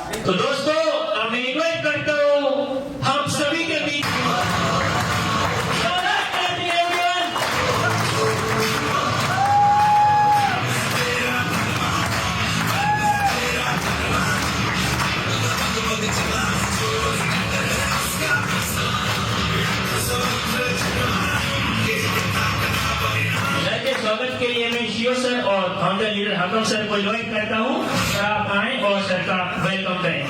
तो दोस्तों अब मैं इन्वाइट करता हूँ हम सभी के बीच स्वागत के लिए मैं शिव सर और फाउंडर लीडर हाकम सर को इन्वाइट करता हूँ। आप आए और सर का वेलकम करें।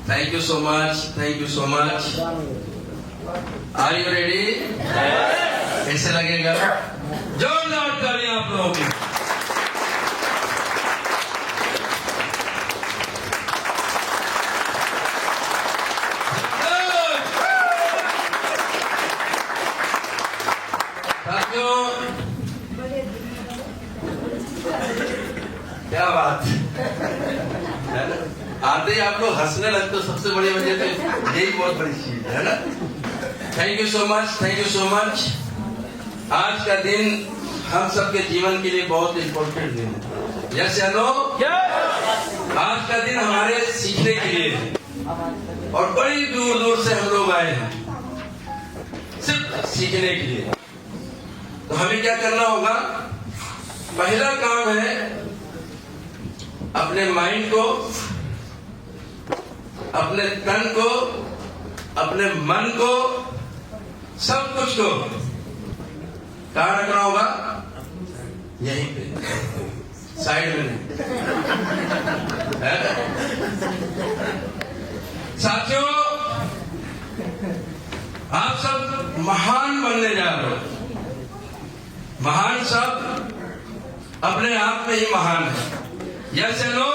Thank you so much. Thank you so much. Are you ready? Yes. कैसे लगेगा? जोरदार तालियां आप लोगों की। साथियों, क्या बात है ना? आते ही आप लोग हंसने लगते हो, सबसे बड़ी वजह तो यही बहुत बड़ी चीज है ना। Thank you so much, thank you so much. आज का दिन हम सबके जीवन के लिए बहुत इम्पोर्टेंट दिन है। यस या नो? आज का दिन हमारे सीखने के लिए है और बड़ी दूर दूर से हम लोग आए हैं सिर्फ सीखने के लिए। तो हमें क्या करना होगा? पहला काम है अपने माइंड को, अपने तन को, अपने मन को, सब कुछ को कहाँ रखना होगा? यहीं पे, साइड में नहीं। साथियों, आप सब महान बनने जा रहे हो। महान सब अपने आप में ही महान है। यस या नो?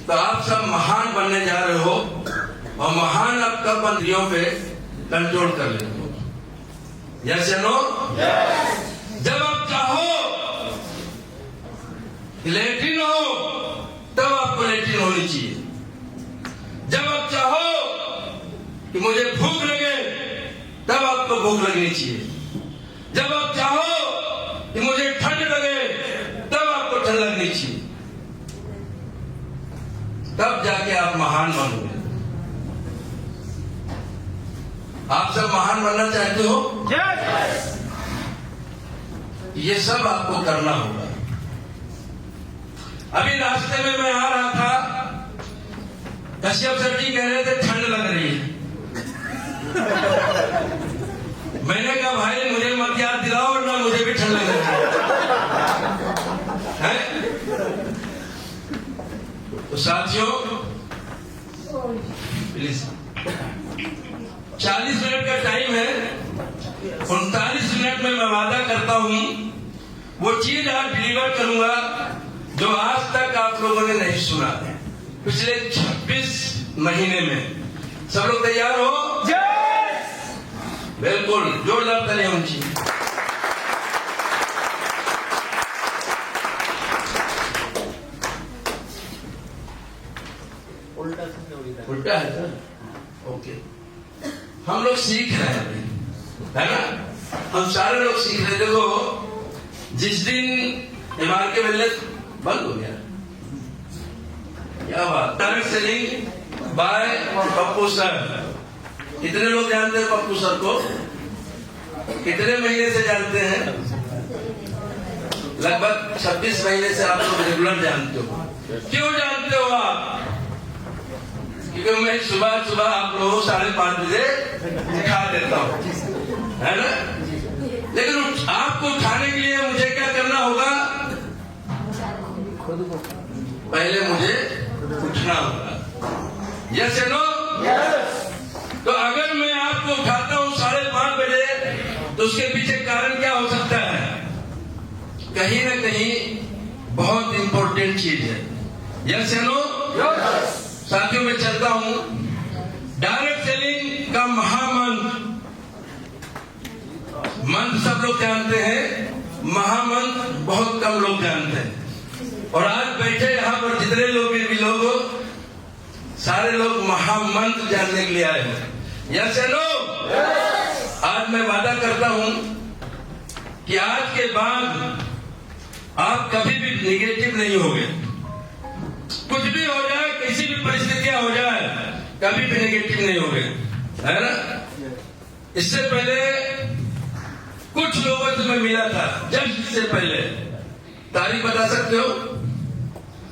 तो आप सब महान बनने जा रहे हो और महान आप कब इंद्रियों पे कंट्रोल कर लेते हो। यस या नो? जब आप चाहो लेटिन हो तब आपको लेटिन होनी चाहिए। जब आप चाहो कि मुझे भूख लगे तब आपको भूख लगनी चाहिए। जब आप चाहो कि मुझे ठंड लगे तब आपको ठंड लगनी चाहिए। तब जाके आप महान बनोगे। आप सब महान बनना चाहते हो? yes! ये सब आपको करना होगा। अभी रास्ते में मैं आ रहा था, कश्यप सर जी कह रहे थे ठंड लग रही है। मैंने कहा भाई मुझे मत याद दिलाओ वरना मुझे भी ठंड लग रही है। तो साथियों प्लीज 40 मिनट का टाइम है, 39 मिनट में मैं वादा करता हूं वो चीज आज डिलीवर करूंगा जो आज तक आप लोगों ने नहीं सुना पिछले 26 महीने में। सब लोग तैयार हो? बिल्कुल, जोरदार तालियां होनी चाहिए। उल्टा है सर? ओके, हम लोग सीख रहे हैं अभी, है ना? हम सारे लोग सीख रहे। देखो, जिस दिन एमआर के वेलनेस बंद हो गया, क्या बात, direct selling by Pappu sir. कितने लोग जानते हैं पप्पू सर को? कितने महीने से जानते हैं? लगभग 26 महीने से आप लोग रेगुलर जानते हो। क्यों जानते हो आप? क्योंकि मैं सुबह सुबह आप लोगों को 5:30 बजे सिखा देता हूँ, है ना? लेकिन आपको उठाने के लिए मुझे क्या करना होगा? पहले मुझे उठना होगा। यस या नो? तो अगर मैं आपको उठाता हूँ 5:30 बजे तो उसके पीछे कारण क्या हो सकता है? कहीं ना कहीं बहुत इंपॉर्टेंट चीज है। यस या नो? साथियों, मैं चलता हूं। डायरेक्ट सेलिंग का महामंत्र मंत्र सब लोग जानते हैं, महामंत्र बहुत कम लोग जानते हैं। और आज बैठे यहाँ पर जितने लोग भी लोग हो, सारे लोग महामंत्र जानने के लिए आए हैं। यस या नो? आज मैं वादा करता हूं कि आज के बाद आप कभी भी निगेटिव नहीं होगे। कुछ भी हो जाए, किसी भी परिस्थितियां हो जाए, कभी भी निगेटिव नहीं होगे, है ना? इससे पहले कुछ लोगों से मैं मिला था, जस्ट इससे पहले। तारीख बता सकते हो?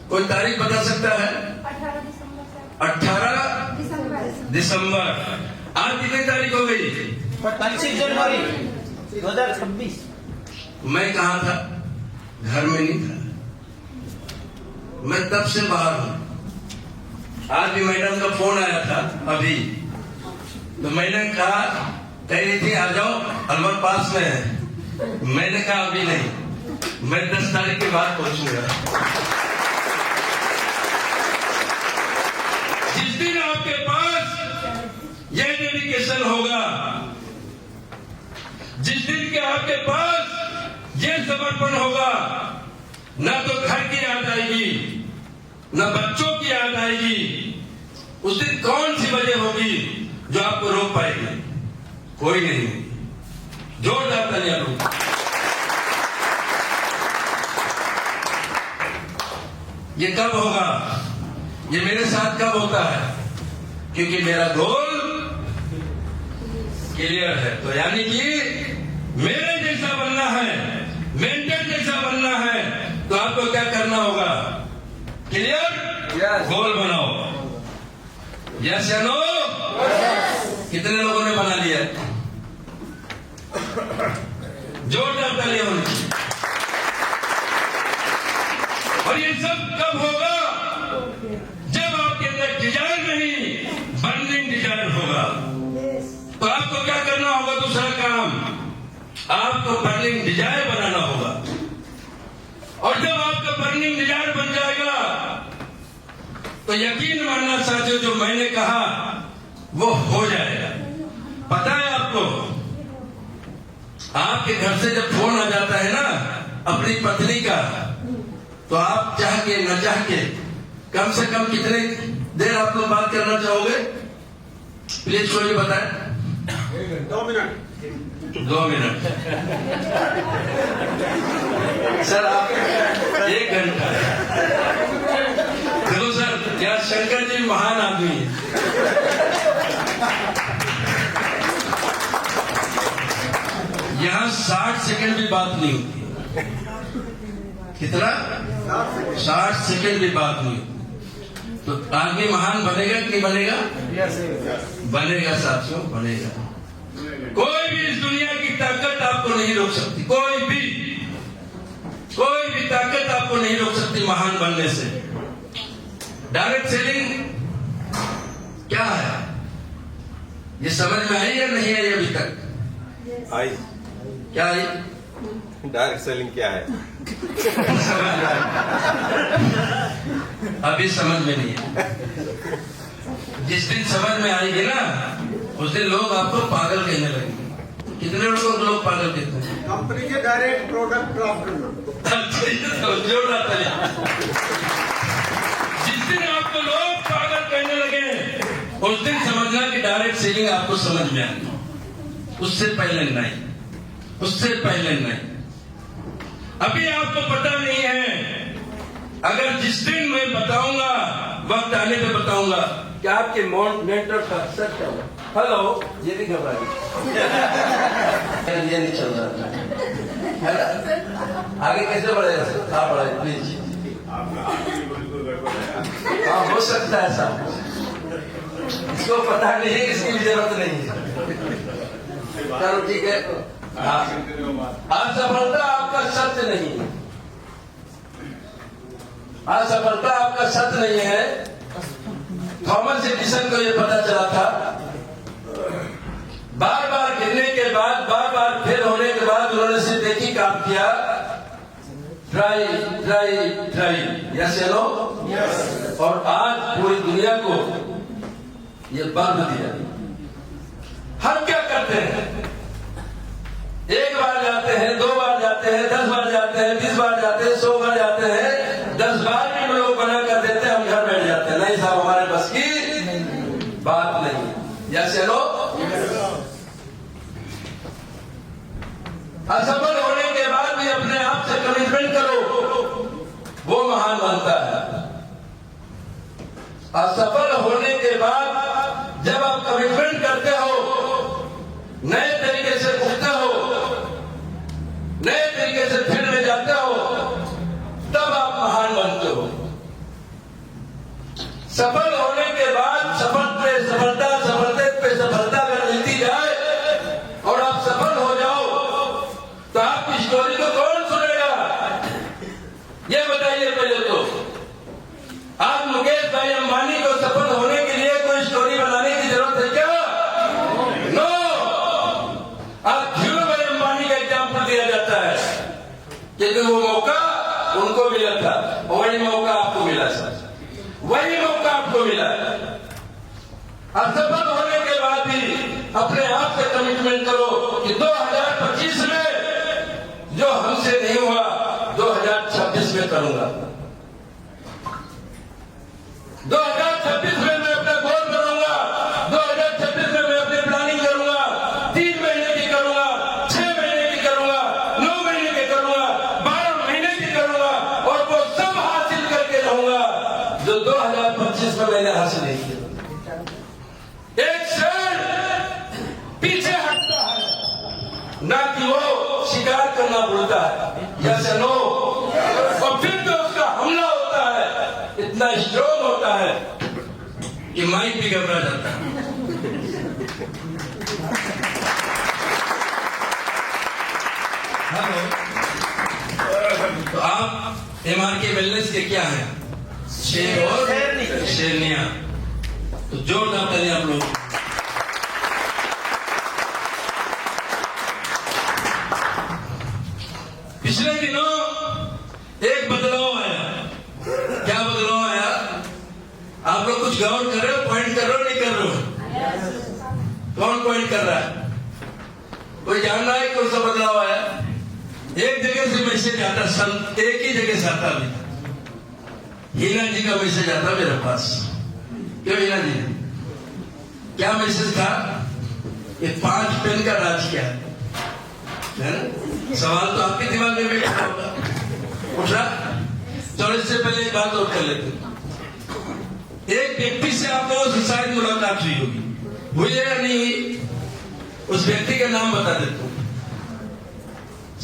कोई तारीख बता सकता है? 18 दिसंबर। आज कितनी तारीख हो गई? 25 जनवरी 2026। मैं कहाँ था? घर में नहीं था, मैं तब से बाहर हूं। आज भी मैडम का फोन आया था अभी, तो मैंने कहा, कह रही थी आ जाओ, अलवर पास में है। मैंने कहा अभी नहीं, मैं 10 तारीख के बाद पहुंचूंगा। जिस दिन आपके पास यह डेडिकेशन होगा, जिस दिन के आपके पास यह समर्पण होगा, न तो घर की याद आएगी, न बच्चों की याद आएगी, उस दिन कौन सी वजह होगी जो आपको रोक पाएगी? कोई नहीं। जोरदार तालियां दो। ये कब होगा? ये मेरे साथ कब होता है? क्योंकि मेरा गोल क्लियर है। तो यानी कि मेरे जैसा बनना है, मेंटर जैसा बनना है, तो आपको क्या करना होगा? क्लियर? गोल बनाओ। यस या नो? कितने लोगों ने बना लिया? जोरदार तालियां होनी चाहिए। और ये सब कब होगा? जब आपके अंदर डिजायर नहीं, बर्निंग डिजायर होगा। तो आपको क्या करना होगा? दूसरा काम, आपको बर्निंग डिजायर बनाना होगा। और जब आपका बर्निंग डिजायर बन जाएगा, तो यकीन मानना साथियों, जो मैंने कहा वो हो जाएगा। पता है आपको, आपके घर से जब फोन आ जाता है ना अपनी पत्नी का, तो आप चाह के न चाह के कम से कम कितने देर आप लोग बात करना चाहोगे? प्लीज कोई बताए। 2 मिनट। 2 मिनट। सर आप 1 घंटा। देखो सर, यार शंकर जी महान आदमी है। यहाँ 60 सेकंड भी बात नहीं होती। कितना? 60 सेकंड भी बात नहीं होती। तो आदमी महान बनेगा कि नहीं बनेगा? बनेगा साथियों, बनेगा। कोई भी इस दुनिया की ताकत आपको नहीं रोक सकती। कोई भी ताकत आपको नहीं रोक सकती महान बनने से। डायरेक्ट सेलिंग क्या है? ये समझ में आई या नहीं आई अभी तक? आई। क्या आई? डायरेक्ट सेलिंग क्या है? समझ में आई। अभी समझ में नहीं है। जिस दिन समझ में आएगी ना, उस दिन लोग आपको पागल कहने लगेंगे। कितने लोगों को लोग पागल कहते हैं? कंपनी के डायरेक्ट प्रोडक्ट प्राप्त करना। जिस दिन आपको लोग पागल कहने लगे, उस दिन समझना कि डायरेक्ट सेलिंग आपको समझ में आएगी। उससे पहले नहीं, उससे पहले नहीं। अभी आपको पता नहीं है। अगर जिस दिन मैं बताऊंगा, वक्त आने पे बताऊंगा कि आपके मेंटर का सच क्या हुआ। हेलो, ये भी घबरा गई। ये नहीं चल रहा है ना? आगे कैसे बढ़ेगा? आप बढ़ाइए प्लीज। हाँ, हो सकता है साहब, इसको पता नहीं है, इसकी भी जरूरत नहीं है। चलो ठीक है। असफलता आपका सत्य नहीं है। असफलता आपका सत्य नहीं है। थॉमस एडिसन को यह पता चला था। बार बार गिरने के बाद, बार बार फेल होने के बाद उन्होंने सिर्फ एक ही काम किया, ट्राई ट्राई ट्राई। यस या नो? और आज पूरी दुनिया को ये बल्ब दिया। हम क्या करते हैं? एक 35 बार जाते हैं, 100 बार जाते हैं, 10 बार भी लोग मना कर देते हैं, हम घर बैठ जाते हैं। नहीं साहब, हमारे बस की बात नहीं। जैसे लोग असफल होने के बाद भी अपने आप से कमिटमेंट करो, वो महान बनता है। असफल होने के बाद जब आप कमिटमेंट करते हो, नए तरीके से उठते हो, नए तरीके से फील्ड में जाते हो, तब आप महान बनते हो। सफल होने के बाद सफलता पे सफलता अगर मिलती जाए और आप सफल हो जाओ, तो आपकी स्टोरी को कौन सुनेगा? ये बताइए पहले तो। आज मुकेश भाई अंबानी को सफल होने के लिए कोई स्टोरी बनाने की जरूरत है क्या? नो। आज धीरू भाई अंबानी का एग्जाम्पल दिया जाता है, क्योंकि वो मौका उनको मिला था, वही मौका आपको मिला सर, वही मौका आपको मिला। असफल होने के बाद भी अपने आप से कमिटमेंट करो कि 2025 में जो हमसे नहीं हुआ 2026 में करूंगा। 2026 में मैं अपना गोल करूंगा, 2026 में मैं अपनी प्लानिंग करूंगा, 3 महीने की करूंगा, 6 महीने की करूंगा, 9 महीने की करूंगा, 12 महीने की करूंगा, और वो सब हासिल करके रहूंगा जो 2025 में मैंने हासिल नहीं किया। एक क्षण पीछे हटता है, ना कि वो शिकार करना भूलता है, यस नो, और फिर तो उसका हमला होता है, इतना स्ट्रोंग होता है कि माइक भी घबरा जाता है। हेलो, तो आप MRK वेलनेस के क्या हैं? शेर और शेरनिया। तो जोरदार ताली आप लोग। पिछले दिनों एक बदलाव आया। क्या बदलाव आया? आप लोग कुछ गौर कर रहे हो, पॉइंट कर रहे हो, नहीं कर रहे हो? कौन पॉइंट कर रहा है? कोई जान रहा है कौन सा बदलाव आया? एक जगह से मैसेज आता, एक ही जगह से आता भी। हीना जी का मैसेज आता मेरे पास। क्यों हीना जी? क्या मैसेज था? ये 5 पेन का राज क्या है ना? सवाल तो आपके दिमाग में भी खड़ा होगा, उठ रहा। चलो इससे पहले एक बात और कर लेते हैं। एक व्यक्ति से आप लोगों से शायद मुलाकात हुई होगी, हुई है या नहीं हुई? उस व्यक्ति का नाम बता देता हूं,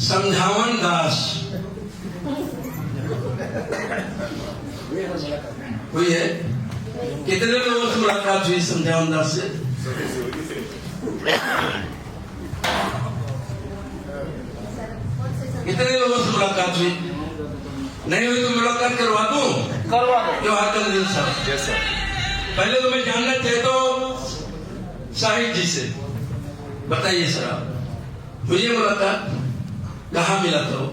समझावन दास। हुई है? कितने लोगों से मुलाकात हुई समझावन दास से? कितने लोगों से मुलाकात हुई? नहीं हुई तो मुलाकात करवा दूं? करवा दो। क्यों हाथ कर दे साहब? Yes sir. पहले तो मैं जानना चाहता हूं शाहिद जी से, बताइए सर, आप हुई है मुलाकात? कहाँ मिला था वो?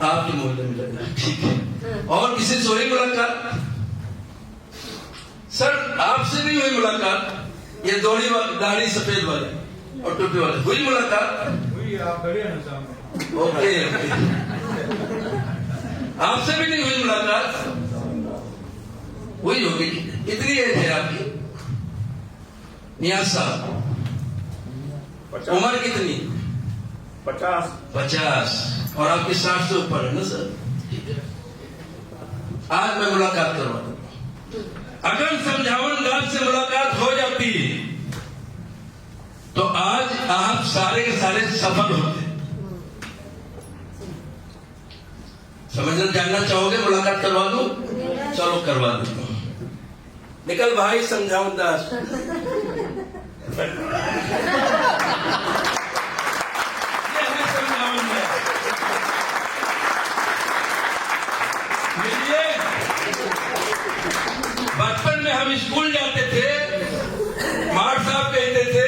आपके मोहल्ले में लगा, ठीक है। और किसी से हुई मुलाकात? सर आपसे नहीं हुई मुलाकात, ये दाढ़ी सफेद वाले और टोपी वाले, हुई मुलाकात? आप खड़े हैं ना सामने। ओके, आपसे भी नहीं हुई मुलाकात? हुई होगी। कितनी एज है आपकी? नियाज साहब, उम्र कितनी? 50। और आपकी 60 से ऊपर है ना सर? ठीक है। आज मैं मुलाकात करवा दूं। अगर समझावन दास से मुलाकात हो जाती तो आज आप सारे के सारे सफल होते। समझना जानना चाहोगे? मुलाकात करवा दूं? चलो करवा दूं। निकल भाई समझावन दास। ये है समझावन दास। मिलिए। बचपन में हम स्कूल जाते थे, मार साहब कहते थे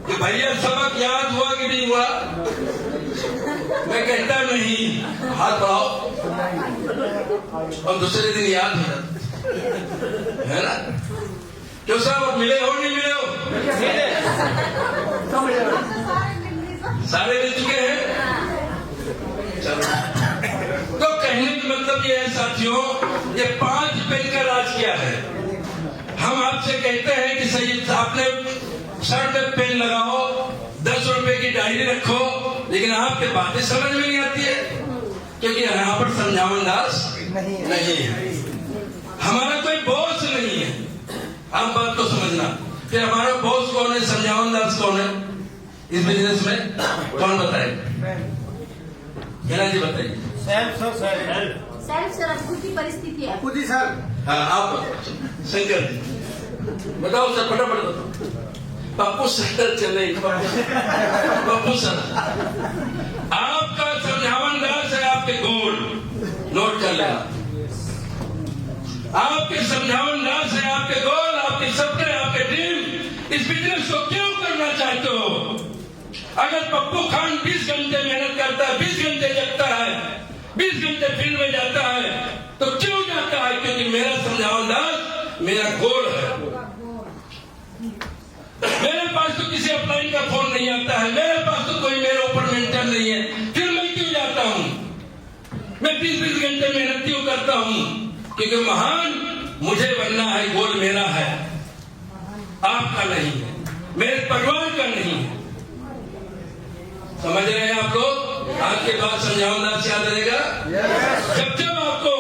कि भैया सबक याद हुआ कि नहीं हुआ? मैं कहता नहीं, हाथ बढ़ाओ, और दूसरे दिन याद हो जाता है ना? क्यों साहब, मिले हो नहीं मिले हो? सारे मिल चुके हैं। तो कहने का मतलब ये है साथियों, ये 5 पेन का राज किया है। हम आपसे कहते हैं कि सही आपने शर्ट में पेन लगाओ, 10 रुपए की डायरी रखो, लेकिन आपके बातें समझ में नहीं आती है, क्योंकि यहाँ पर समझावन दास नहीं है। हमारा कोई बॉस नहीं है, आप बात को समझना। फिर हमारा बॉस कौन है, समझावन दास कौन है इस बिजनेस में? कौन बताए? हीना जी बताइए। सेल्फ सर खुद की परिस्थिति है। खुद ही सर। हाँ आप शंकर जी बताओ सर, फटाफट बताओ। पप्पू सर चले, पप्पू सर आपका समझावन दास है, आपके गोल नोट कर लेना। आपके समझावन दास है, आपके गोल, आपके सपने, आपके ड्रीम। इस बिजनेस को क्यों करना चाहते हो? अगर पप्पू खान 20 घंटे मेहनत करता है, 20 घंटे जगता है, 20 घंटे फील्ड में जाता है, तो क्यों जाता है? क्योंकि मेरा समझावन दास मेरा गोल है। मेरे पास तो किसी अपलाइन का फोन नहीं आता है, मेरे पास तो कोई मेरे ऊपर मेंटर नहीं है, फिर मैं क्यों जाता हूं? मैं 20-20 घंटे मेहनत क्यों करता हूं? क्योंकि महान मुझे बनना है, गोल मेरा है, आपका नहीं है, मेरे परिवार का नहीं है। समझ रहे हैं आप लोग? आपके बाद समझावन दास याद रहेगा। जब जब आपको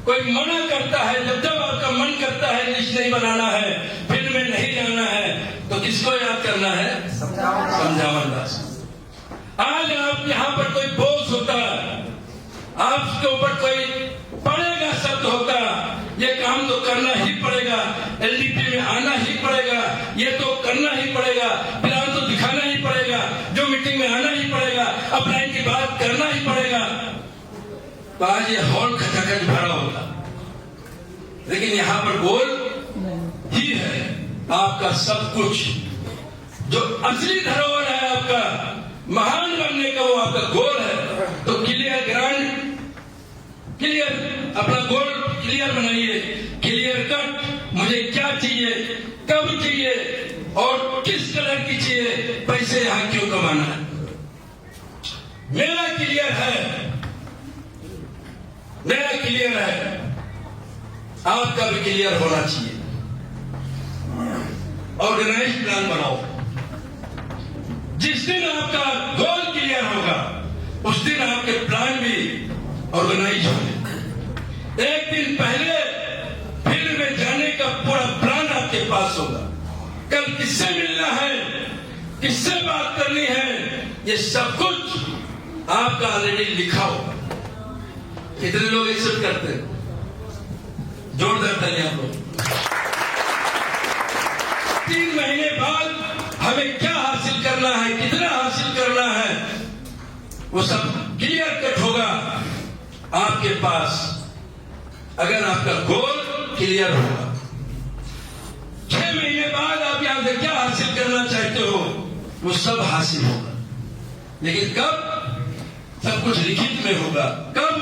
कोई मना करता है, जब जब आपका मन करता है लिस्ट नहीं बनाना है, फिल्म में नहीं जाना है, तो किसको याद करना है? समझावन दास। आज आप यहाँ पर कोई बॉस होता, आपके ऊपर कोई पड़ेगा शब्द होता, ये काम तो करना ही पड़ेगा, एलडीपी में आना ही पड़ेगा, ये तो करना ही पड़ेगा, प्लान तो दिखाना ही पड़ेगा, जो मीटिंग में आना ही पड़ेगा, अपलाइन की बात करना ही पड़ेगा, तो आज ये हॉल खचाखच भरा होता। लेकिन यहाँ पर गोल ही है आपका सब कुछ, जो असली धरोहर है आपका, महान बनने का वो आपका गोल है। तो क्लियर ग्रांड, क्लियर अपना गोल क्लियर बनाइए, क्लियर कट, मुझे क्या चाहिए, कब चाहिए और किस कलर की चाहिए, पैसे यहाँ क्यों कमाना है, मेरा क्लियर है, मेरा क्लियर है, आपका भी क्लियर होना चाहिए। ऑर्गेनाइज प्लान बनाओ। जिस दिन आपका गोल क्लियर होगा, उस दिन आपके प्लान भी ऑर्गेनाइज होंगे। एक दिन पहले फील्ड में जाने का पूरा प्लान आपके पास होगा। कल किससे मिलना है, किससे बात करनी है, ये सब कुछ आपका ऑलरेडी लिखा होगा। कितने लोग एक्सेप्ट करते हैं? जोरदार तालियां आप लोग। 3 महीने बाद हमें क्या हासिल करना है, कितना हासिल करना है, वो सब क्लियर कट होगा आपके पास, अगर आपका गोल क्लियर होगा। 6 महीने बाद आप यहां से क्या हासिल करना चाहते हो, वो सब हासिल होगा। लेकिन कब? सब कुछ लिखित में होगा। कब?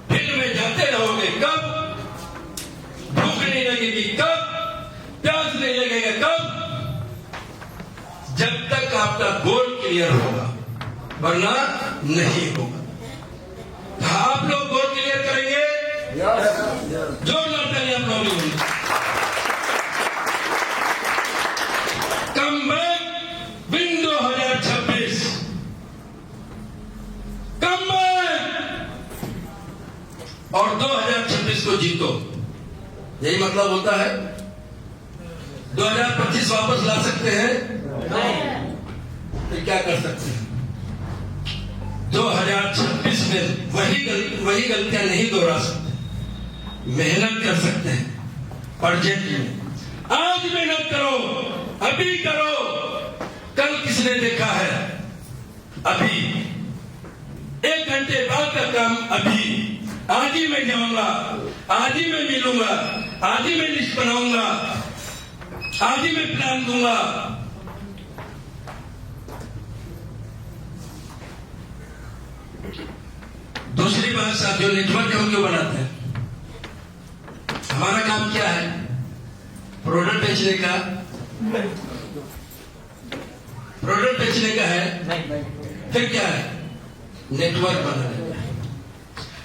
फील्ड में जाते रहोगे। कब? भूख नहीं लगेगी। कब? प्यास नहीं लगेगा। कब? जब तक आपका गोल क्लियर होगा, वरना नहीं होगा। आप लोग गोल क्लियर करेंगे? जोरदार तालियां आप लोग होंगे। Come back win 2026, come back और 2026 को जीतो। यही मतलब होता है। 2025 वापस ला सकते हैं? फिर क्या कर सकते हैं? 2026 में वही गलतियां नहीं दोहरा सकते, मेहनत कर सकते हैं। प्रोजेक्ट में आज मेहनत करो, अभी करो। कल किसने देखा है? अभी 1 घंटे बाद का काम अभी। आज ही मैं जाऊंगा, आज ही मैं मिलूंगा, आज ही मैं लिस्ट बनाऊंगा, आज ही मैं प्लान दूंगा। दूसरी बात साथियों, नेटवर्क हम क्यों बनाते हैं? हमारा काम क्या है? प्रोडक्ट बेचने का? प्रोडक्ट बेचने का है? फिर क्या है? नेटवर्क बना रहता है।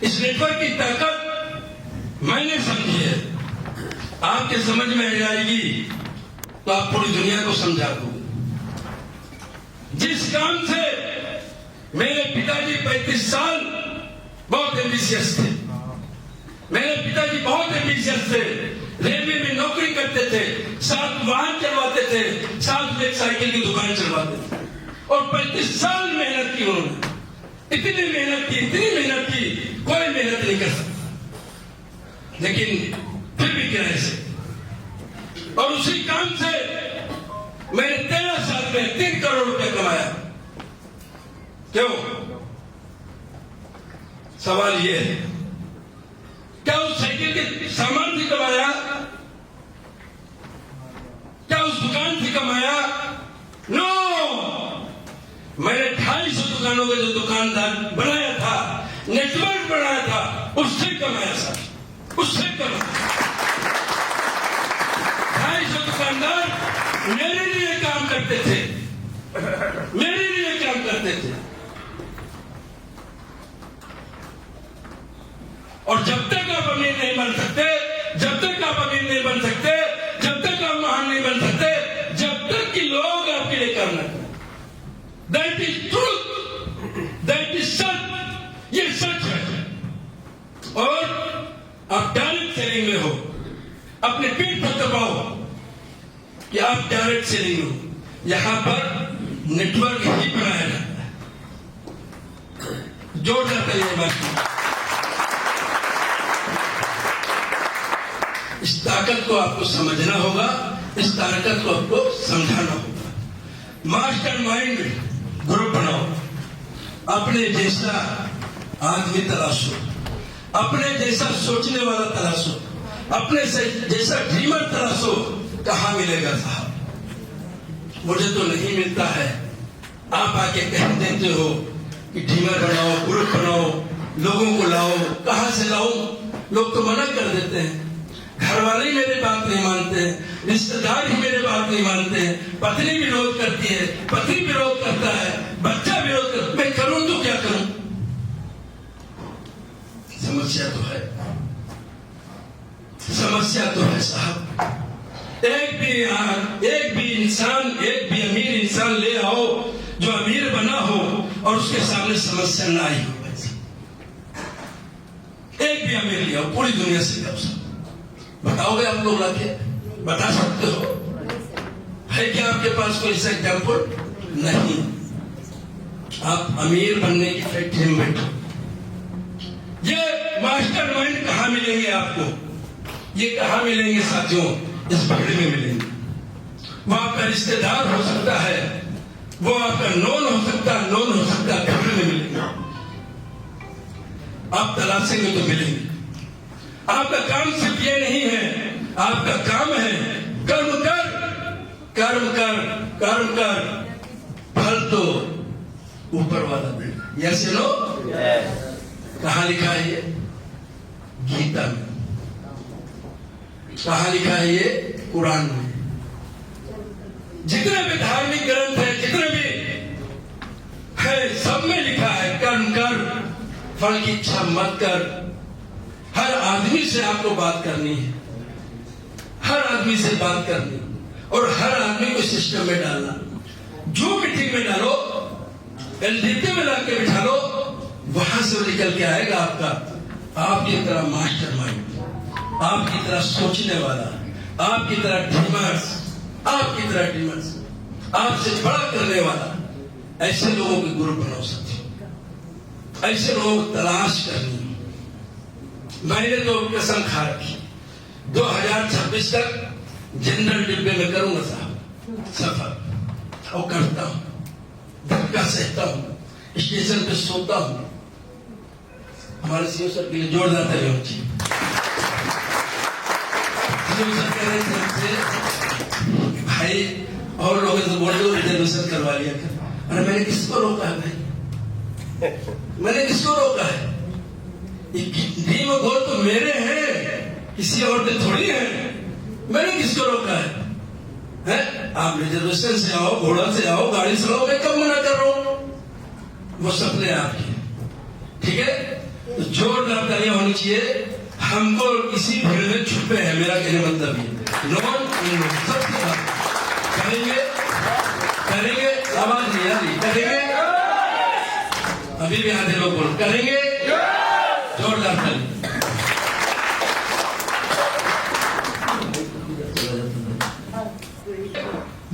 इस नेटवर्क की ताकत मैंने समझी है, आपके समझ में आ जाएगी तो आप पूरी दुनिया को समझा दोगे। जिस काम से मेरे पिताजी 35 साल बहुत एम्बिशियस थे, मेरे पिताजी बहुत एम्बिशियस थे, रेलवे में नौकरी करते थे, साथ वाहन चलवाते थे, साथ में एक साइकिल की दुकान चलवाते थे, और 35 साल मेहनत की उन्होंने। इतनी मेहनत की कोई मेहनत नहीं कर सकता, लेकिन फिर भी किराए से। और उसी काम से मैंने 13 साल में 3 करोड़ रुपए कमाया। क्यों? सवाल ये है, क्या उस साइकिल के सामान से कमाया? क्या उस दुकान से कमाया? नो, मैंने 250 दुकानों के जो दुकानदार बनाया था, नेटवर्क बनाया था, उससे कमाया सर, उससे कमाया। 250 दुकानदार मेरे लिए काम करते थे, मेरे लिए काम करते थे। और जब तक आप अमीर नहीं बन सकते, जब तक आप अमीर नहीं बन सकते, जब तक आप महान नहीं बन सकते, जब तक कि लोग आपके लिए काम न करें। That is truth, that is such, ये सच है। और आप डायरेक्ट सेलिंग में हो, अपने पीठ पर दबाओ कि आप डायरेक्ट सेलिंग हो। यहां पर नेटवर्क ही बनाया जाता है, जोड़ जाता है ये बात। इस ताकत को आपको समझना होगा, इस ताकत को आपको समझाना होगा। मास्टर माइंड ग्रुप बनाओ, अपने जैसा आदमी तलाशो, अपने जैसा सोचने वाला तलाशो, अपने जैसा ड्रीमर तलाशो। कहां मिलेगा साहब? मुझे तो नहीं मिलता है। आप आके कह देते हो कि ड्रीमर बनाओ, ग्रुप बनाओ, लोगों को लाओ। कहां से लाओ? लोग तो मना कर देते हैं, घर वाले ही मेरे बात नहीं मानते हैं, रिश्तेदार ही मेरे बात नहीं मानते हैं, पत्नी विरोध करती है, पति विरोध करता है, बच्चा विरोध करता है। मैं करूं तो क्या करूं? समस्या तो है, समस्या तो है साहब। एक भी इंसान, एक भी अमीर इंसान ले आओ जो अमीर बना हो और उसके सामने समस्या ना आई हो। एक भी अमीर ले आओ, पूरी दुनिया से ले आओ। बताओगे आप लोग लाके? बता सकते हो? है क्या आपके पास कोई ऐसा एग्जाम्पल? नहीं। आप अमीर बनने की फैक्ट्री में बैठो। ये मास्टर माइंड कहां मिलेंगे आपको? ये कहां मिलेंगे साथियों? इस भीड़ में मिलेंगे। वो आपका रिश्तेदार हो सकता है, वो आपका नॉन हो सकता है, भीड़ में मिलेंगे। आप तलाशेंगे तो मिलेंगे। आपका काम सिर्फ ये नहीं है, आपका काम है कर्म कर, कर्म कर, कर्म कर, फल तो ऊपर वाला देगा। Yes no? कहां लिखा है ये? गीता में। कहां लिखा है ये? कुरान में। जितने भी धार्मिक ग्रंथ है, जितने भी है, सब में लिखा है कर्म कर, फल की इच्छा मत कर। हर आदमी से आपको बात करनी है, हर आदमी से बात करनी, और हर आदमी को सिस्टम में डालना। जो मीटिंग में डालो, एलडीपी में लाके बिठा लो, वहां से निकल के आएगा आपकी तरह मास्टर माइंड, आपकी तरह सोचने वाला, आपकी तरह ड्रीमर्स, आपसे बड़ा करने वाला। ऐसे लोगों के ग्रुप बनाओ साथियों, ऐसे लोगों को तलाश करनी। मैंने तो कसम खा रखी, 2026 तक जनरल डिब्बे में करूंगा साहब सफर, और करता हूं, धक्का सहता हूं, स्टेशन पे सोता हूं। हमारे सीओ सर के लिए जोरदार तालियां होनी चाहिए। सीओ सर कह रहे थे हमसे, भाई और लोगों से बोल दो रिजर्वेशन करवा लिया कर। अरे मैंने किसको रोका है भाई? मैंने किसको रोका है? ड्रीम और गोल तो मेरे हैं, किसी और के थोड़ी है। मैंने किसको रोका है? आप रिजर्वेशन से आओ, घोड़ा से आओ, गाड़ी से आओ, मैं कब मना कर रहा हूं? वो सपने आपके, ठीक है? तो जोरदार तालियां होनी चाहिए। हमको इसी भीड़ में छुपे हैं, मेरा कहने मतलब ये नॉन सबसे करेंगे करेंगे, आवाज नहीं आ रही, करेंगे अभी भी आधे लोग बोल करेंगे, जोरदार ताली।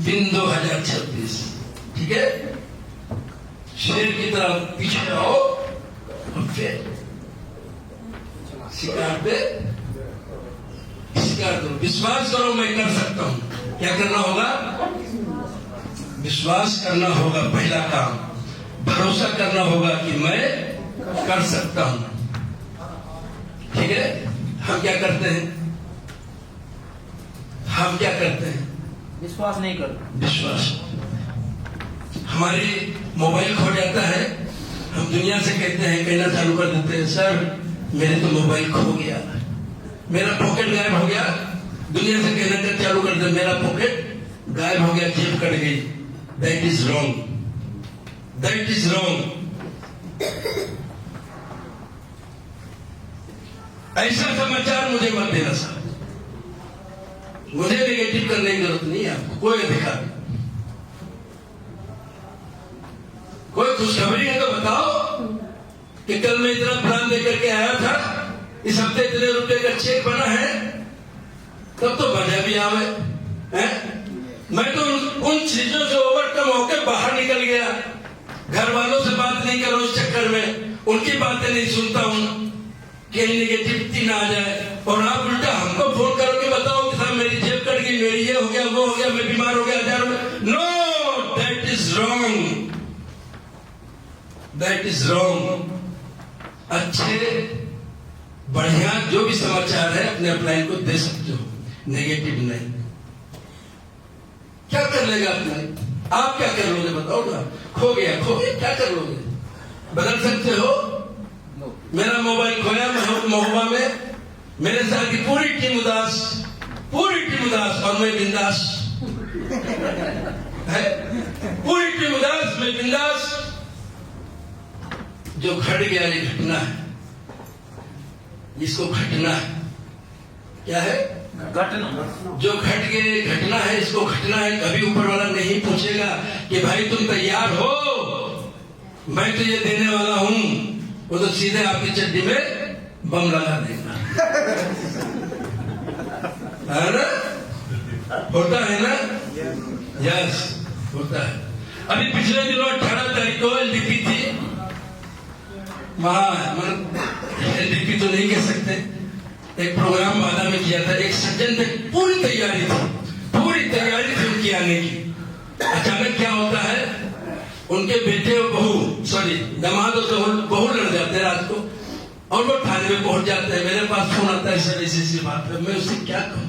दिन 2026, ठीक है? शेर की तरह पीछे आओ और फिर शिकार पे शिकार करो। विश्वास करो मैं कर सकता हूं। क्या करना होगा? विश्वास करना होगा, पहला काम। भरोसा करना होगा कि मैं कर सकता हूं, ठीक है? हम क्या करते हैं? हम क्या करते हैं? विश्वास नहीं करते। विश्वास। हमारी मोबाइल खो जाता है, हम दुनिया से कहते हैं, कहना चालू कर देते हैं, सर मेरे तो मोबाइल खो गया, मेरा पॉकेट गायब हो गया। दुनिया से कहना चालू कर दे, मेरा पॉकेट गायब हो गया, जेब कट गई। That is wrong, that is wrong. ऐसा समाचार मुझे मत देना साहब, मुझे नेगेटिव करने की जरूरत नहीं है आपको, कोई अधिकार नहीं। कोई खुशखबरी है तो बताओ कि कल मैं इतना प्लान लेकर के आया था, इस हफ्ते इतने रुपए का चेक बना है, तब तो मजा भी आवे हैं? मैं तो उन चीजों से ओवरकम होकर बाहर निकल गया, घर वालों से बात नहीं करो इस चक्कर में, उनकी बातें नहीं सुनता हूं, कहीं नेगेटिविटी ना आ जाए। और आप उल्टा हमको फोन करो कि बताओ कि साहब मेरी जेब कट गई, मेरी ये हो गया, वो हो गया, मैं बीमार हो गया, हजार में। No, that is wrong, that is wrong. अच्छे बढ़िया जो भी समाचार है अपने अपलाइन को दे सकते हो, नेगेटिव नहीं। क्या कर लेगा अपलाइन? आप क्या कर लोगे बताओ ना? खो गया क्या कर लोगे? बदल सकते हो? मेरा मोबाइल खोया महोबा में, मेरे साथ की पूरी टीम उदास और मैं बिंदास है, पूरी टीम उदास, मैं बिंदास। जो घट गया ये घटना है, जिसको घटना है, क्या है? घटना। जो घट गए घटना है, इसको घटना है। कभी ऊपर वाला नहीं पूछेगा कि भाई तुम तैयार हो, मैं तो ये देने वाला हूं, वो तो सीधे आपकी चड्डी में बम लगा देगा। है ना? होता है ना? यस, होता है। अभी पिछले दिनों 18 तारीख को एलडीपी थी, वहां एलडीपी तो नहीं कह सकते, एक प्रोग्राम वादा में किया था। एक सज्जन थे, पूरी तैयारी थी उनकी आने की। अचानक क्या होता है, उनके बेटे और बहू, सॉरी दामाद और बहू लड़ जाते हैं रात को, और वो थाने में पहुंच जाते हैं। मेरे पास फोन आता है, सर ऐसी बात है, मैं उससे क्या कहूँ?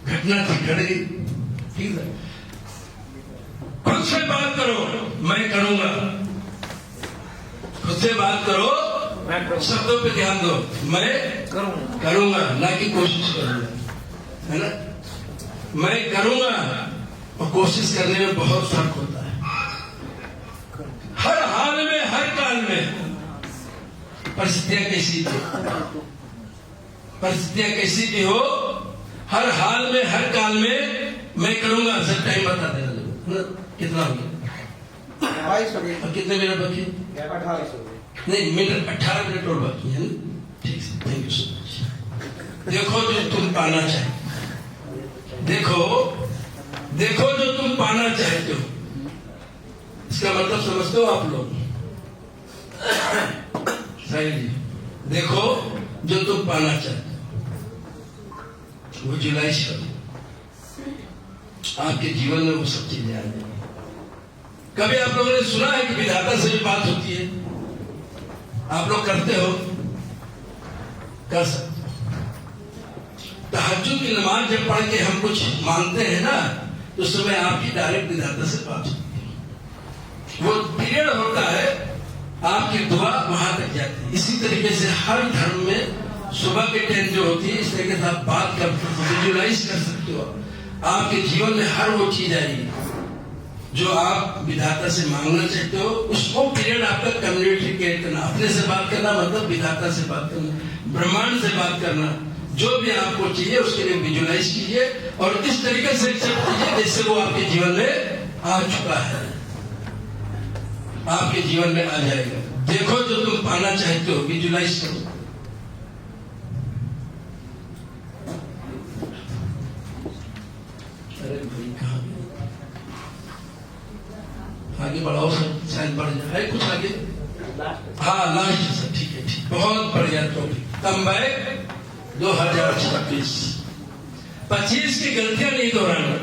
घटना थी, घट गई, ठीक है? खुद से बात करो, मैं करूंगा। खुद से बात करो, शब्दों पे ध्यान दो, मैं करूंगा, ना कि कोशिश करूंगा, है ना? मैं करूंगा और कोशिश करने में बहुत फर्क होता है। हर हाल में, हर काल में परिस्थितियां कैसी भी हो, हर हाल में, हर काल में मैं करूंगा। सर टाइम बता देना, कितना हो गया? 22 और कितने मिनट बाकी? 28 नहीं, मिनट 18 मिनट और बाकी है ना? ठीक है, थैंक यू सो मच। देखो जो तुम पाना चाहते, देखो जो तुम पाना चाहते हो, इसका मतलब समझते हो आप लोग? सही जी, देखो जो तुम पाना चाहते हो, वो जुलाइश करो, आपके जीवन में वो सब चीजें आ जाएंगी। कभी आप लोगों ने सुना है कि विधाता से भी बात होती है? आप लोग करते हो? कर सकते हो। तहज्जुद की नमाज जब पढ़ के हम कुछ मांगते हैं ना, तो उस समय आपकी डायरेक्ट विधाता से बात होती है। वो पीरियड होता है, आपकी दुआ वहां तक जाती है। इसी तरीके से हर धर्म में सुबह के टाइम जो होती है, इस तरीके से आप बात कर, विजुलाइज कर सकते हो। आपके जीवन में हर वो चीज आएगी जो आप विधाता से मांगना चाहते हो, उसको पीरियड आपका कम्युनिकेट करना, अपने से बात करना मतलब विधाता से बात करना, ब्रह्मांड से बात करना। जो भी आपको चाहिए उसके लिए विजुलाइज कीजिए और इस तरीके से एक्सेप्ट कीजिए जैसे वो आपके जीवन में आ चुका है, आपके जीवन में आ जाएगा। देखो जो तुम पाना चाहते हो, विजुलाइज करो। आगे बढ़ाओ सर, शायद बढ़ जाए कुछ आगे। हाँ लास्ट सर, ठीक है, ठीक, बहुत बढ़िया टॉपिक। कम बैक 2026 25 की गलतियां नहीं दोहराना।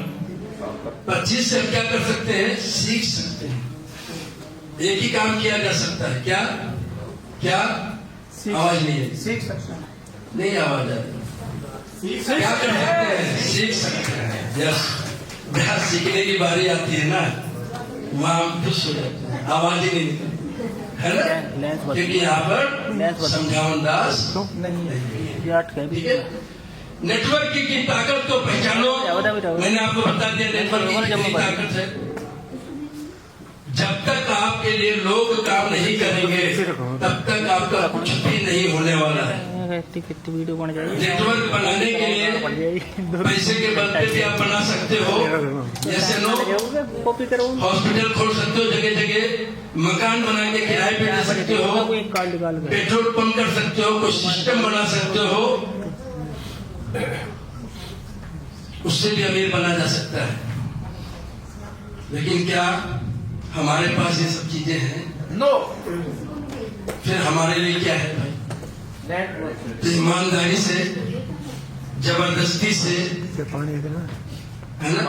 25 से हम क्या कर सकते हैं, सीख सकते हैं। एक ही काम किया जा सकता है, क्या क्या आवाज नहीं है, सीख सकते हैं। नहीं आवाज आ रही, क्या कर सकते हैं, सीख सकते हैं। यस, जहाँ सीखने की बारी आती है ना वहां हम खुश हो जाते हैं, आवाज ही नहीं निकलती है ना, क्योंकि यहाँ पर समझावन दास नहीं है। ठीक है। नेटवर्किंग की ताकत को पहचानो। मैंने आपको बता दिया नेटवर्किंग की ताकत है। जब तक आपके लिए लोग काम नहीं करेंगे तब तक आपका कुछ भी नहीं होने वाला है। वीडियो बन जाएगी। नेटवर्क बनाने के लिए पैसे के बल पे भी आप बना सकते हो, जैसे लोग कॉपी करो, हॉस्पिटल खोल सकते हो, जगह जगह मकान बना के किराए पे दे सकते हो, पेट्रोल पंप कर सकते हो, कोई सिस्टम बना सकते हो, उससे भी अमीर बना जा सकता है। लेकिन क्या हमारे पास ये सब चीजें हैं? नो। फिर हमारे लिए क्या है भाई? तो ईमानदारी से, जबरदस्ती से, है ना,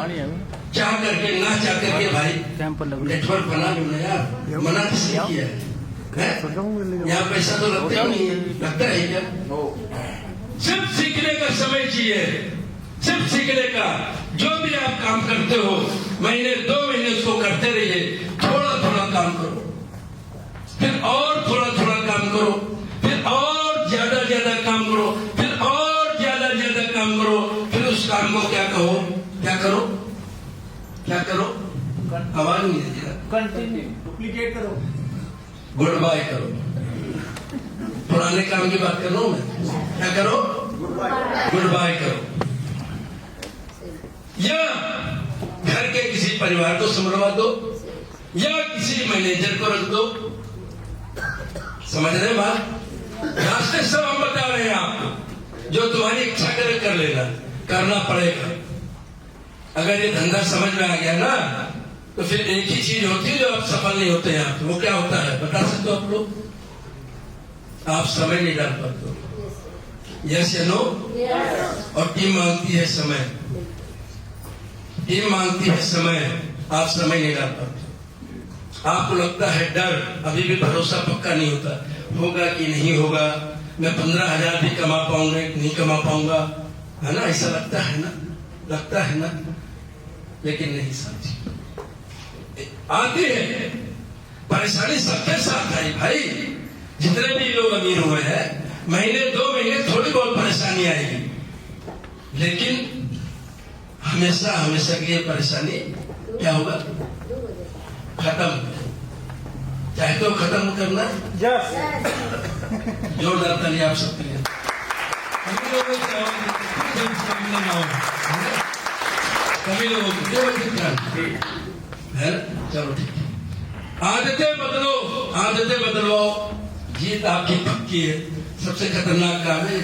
चाह करके ना चाह करके भाई नेटवर्क बना लो ना यार। मना किसने किया है? यहाँ पैसा तो लगता ही नहीं है, लगता है क्या? सिर्फ सीखने का समय चाहिए, सिर्फ सीखने का। जो भी आप काम करते हो महीने 2 महीने उसको करते रहिए, थोड़ा थोड़ा काम करो, फिर और थोड़ा थोड़ा काम करो, फिर और ज्यादा ज्यादा काम करो, फिर और ज्यादा ज्यादा काम करो, फिर उस काम को क्या कहो, क्या करो, क्या करो, आवाज नहीं है, कंटिन्यू डुप्लीकेट करो, गुड बाय करो। पुराने काम की बात कर रहा हूं मैं, क्या करो, गुड बाय करो। या घर के किसी परिवार को संभलवा दो, या किसी मैनेजर को रख दो। समझ रहे बात? रास्ते सब हम बता रहे हैं आपको, जो तुम्हारी इच्छा करे कर लेना, करना पड़ेगा। अगर ये धंधा समझ में आ गया ना तो फिर एक ही चीज होती है जो आप सफल नहीं होते हैं। आप वो क्या होता है बता सकते हो आप लोग? आप समय नहीं डाल पाते हो। यस या नो? और टीम मांगती है समय, टीम मांगती है समय, आप समय नहीं डाल पाते। आपको लगता है डर, अभी भी भरोसा पक्का नहीं होता, होगा कि नहीं होगा, मैं 15,000 भी कमा पाऊंगा कि नहीं कमा पाऊंगा, है ना, ऐसा लगता है ना, लगता है ना। लेकिन नहीं साथी, आती है परेशानी, सबके साथ आई भाई। जितने भी लोग अमीर हुए हैं, महीने 2 महीने थोड़ी बहुत परेशानी आएगी, लेकिन हमेशा हमेशा की ये परेशानी क्या होगा, खत्म। चाहते हो खत्म करना? जोरदार ताली आप सबके लिए। सभी लोगों है, चलो ठीक है। आदतें बदलो, आदतें बदलो, जीत आपकी पक्की है। सबसे खतरनाक काम है